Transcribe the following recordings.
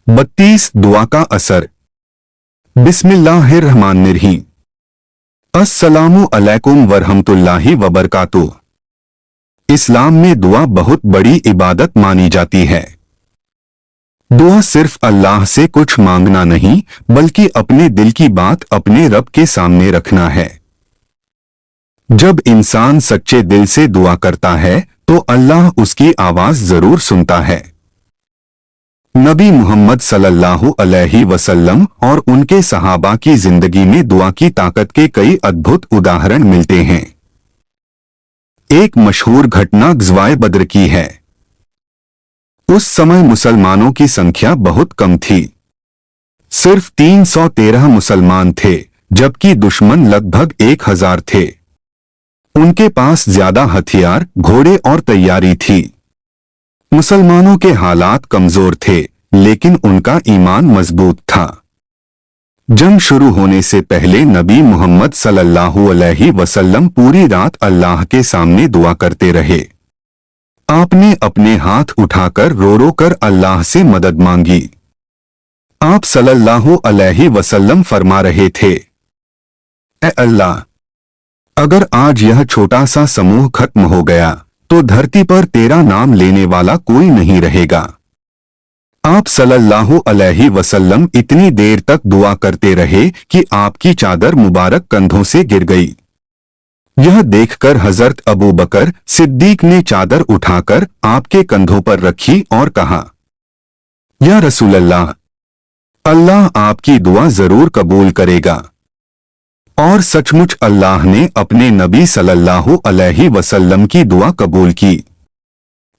32 दुआ का असर। बिस्मिल्लाहिर्रहमानिर्रहीम। अस्सलामु अलैकुम वरहमतुल्लाहि वबरकातुह। इस्लाम में दुआ बहुत बड़ी इबादत मानी जाती है। दुआ सिर्फ अल्लाह से कुछ मांगना नहीं, बल्कि अपने दिल की बात अपने रब के सामने रखना है। जब इंसान सच्चे दिल से दुआ करता है तो अल्लाह उसकी आवाज जरूर सुनता है। नबी मोहम्मद सल्लल्लाहु अलैहि वसल्लम और उनके सहाबा की जिंदगी में दुआ की ताकत के कई अद्भुत उदाहरण मिलते हैं। एक मशहूर घटना ग़ज़वाए बद्र की है। उस समय मुसलमानों की संख्या बहुत कम थी। सिर्फ 313 मुसलमान थे, जबकि दुश्मन लगभग 1000 थे। उनके पास ज्यादा हथियार, घोड़े और तैयारी थी। मुसलमानों के हालात कमजोर थे, लेकिन उनका ईमान मजबूत था। जंग शुरू होने से पहले नबी मोहम्मद सल्लल्लाहु अलैहि वसल्लम पूरी रात अल्लाह के सामने दुआ करते रहे। आपने अपने हाथ उठाकर रो रो कर अल्लाह से मदद मांगी। आप सल्लल्लाहु अलैहि वसल्लम फरमा रहे थे, ए अल्लाह, अगर आज यह छोटा सा समूह खत्म हो गया तो धरती पर तेरा नाम लेने वाला कोई नहीं रहेगा। आप सल्लल्लाहु अलैहि वसल्लम इतनी देर तक दुआ करते रहे कि आपकी चादर मुबारक कंधों से गिर गई। यह देखकर हजरत अबू बकर सिद्दीक ने चादर उठाकर आपके कंधों पर रखी और कहा, या रसूल अल्लाह, अल्लाह आपकी दुआ जरूर कबूल करेगा। और सचमुच अल्लाह ने अपने नबी सल्लल्लाहु अलैहि वसल्लम की दुआ कबूल की।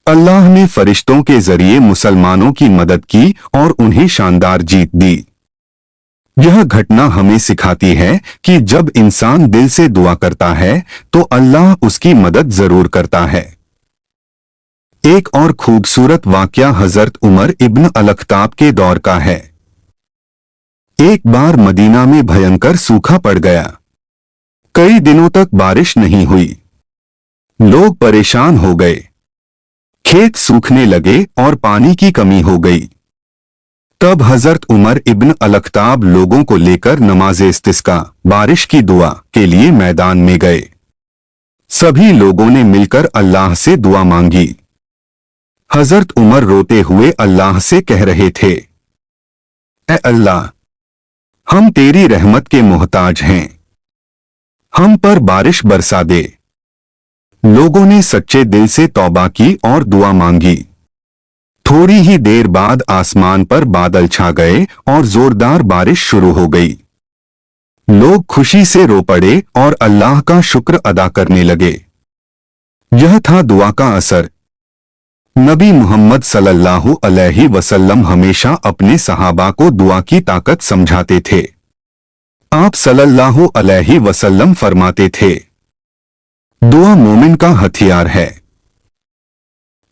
अल्लाह ने फरिश्तों के जरिए मुसलमानों की मदद की और उन्हें शानदार जीत दी। यह घटना हमें सिखाती है कि जब इंसान दिल से दुआ करता है तो अल्लाह उसकी मदद जरूर करता है। एक और खूबसूरत वाकया हजरत उमर इब्न अल-ख़त्ताब के दौर का है। एक बार मदीना में भयंकर सूखा पड़ गया। कई दिनों तक बारिश नहीं हुई। लोग परेशान हो गए। खेत सूखने लगे और पानी की कमी हो गई। तब हजरत उमर इब्न अल-ख़त्ताब लोगों को लेकर नमाज़े इस्तिस्का, बारिश की दुआ के लिए मैदान में गए। सभी लोगों ने मिलकर अल्लाह से दुआ मांगी। हजरत उमर रोते हुए अल्लाह से कह रहे थे, ए अल्लाह, हम तेरी रहमत के मोहताज हैं, हम पर बारिश बरसा दे। लोगों ने सच्चे दिल से तौबा की और दुआ मांगी। थोड़ी ही देर बाद आसमान पर बादल छा गए और जोरदार बारिश शुरू हो गई। लोग खुशी से रो पड़े और अल्लाह का शुक्र अदा करने लगे। यह था दुआ का असर। नबी मोहम्मद सल्लल्लाहु अलैहि वसल्लम हमेशा अपने सहाबा को दुआ की ताकत समझाते थे। आप सल्लल्लाहु अलैहि वसल्लम फरमाते थे, दुआ मोमिन का हथियार है।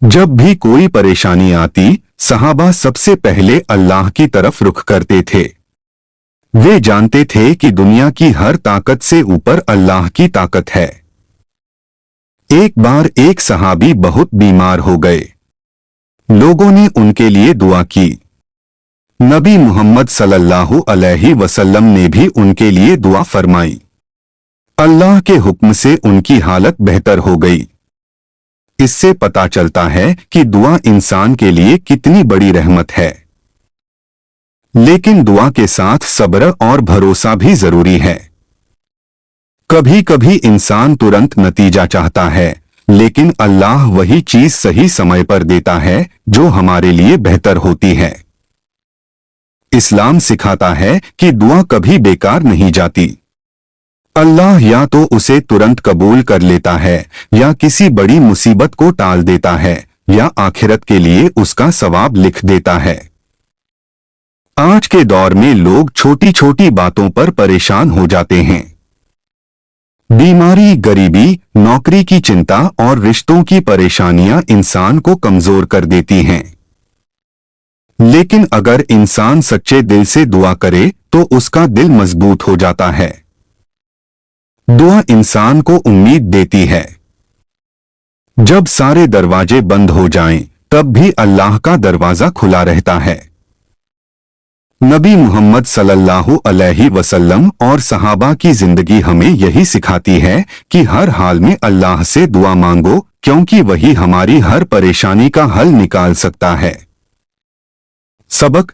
जब भी कोई परेशानी आती, सहाबा सबसे पहले अल्लाह की तरफ रुख करते थे। वे जानते थे कि दुनिया की हर ताकत से ऊपर अल्लाह की ताकत है। एक बार एक सहाबी बहुत बीमार हो गए। लोगों ने उनके लिए दुआ की। नबी मोहम्मद सल्लल्लाहु अलैहि वसल्लम ने भी उनके लिए दुआ फरमाई। अल्लाह के हुक्म से उनकी हालत बेहतर हो गई। इससे पता चलता है कि दुआ इंसान के लिए कितनी बड़ी रहमत है। लेकिन दुआ के साथ सब्र और भरोसा भी जरूरी है। कभी कभी इंसान तुरंत नतीजा चाहता है, लेकिन अल्लाह वही चीज सही समय पर देता है जो हमारे लिए बेहतर होती है। इस्लाम सिखाता है कि दुआ कभी बेकार नहीं जाती। अल्लाह या तो उसे तुरंत कबूल कर लेता है, या किसी बड़ी मुसीबत को टाल देता है, या आखिरत के लिए उसका सवाब लिख देता है। आज के दौर में लोग छोटी छोटी बातों पर परेशान हो जाते हैं। बीमारी, गरीबी, नौकरी की चिंता और रिश्तों की परेशानियां इंसान को कमजोर कर देती हैं। लेकिन अगर इंसान सच्चे दिल से दुआ करे तो उसका दिल मजबूत हो जाता है। दुआ इंसान को उम्मीद देती है। जब सारे दरवाजे बंद हो जाएं, तब भी अल्लाह का दरवाजा खुला रहता है। नबी मोहम्मद सल्लल्लाहु अलैहि वसल्लम और सहाबा की जिंदगी हमें यही सिखाती है कि हर हाल में अल्लाह से दुआ मांगो, क्योंकि वही हमारी हर परेशानी का हल निकाल सकता है। सबक: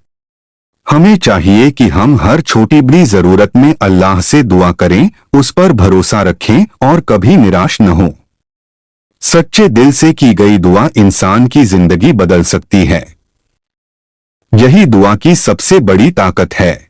हमें चाहिए कि हम हर छोटी बड़ी जरूरत में अल्लाह से दुआ करें, उस पर भरोसा रखें और कभी निराश न हो। सच्चे दिल से की गई दुआ इंसान की जिंदगी बदल सकती है। यही दुआ की सबसे बड़ी ताकत है।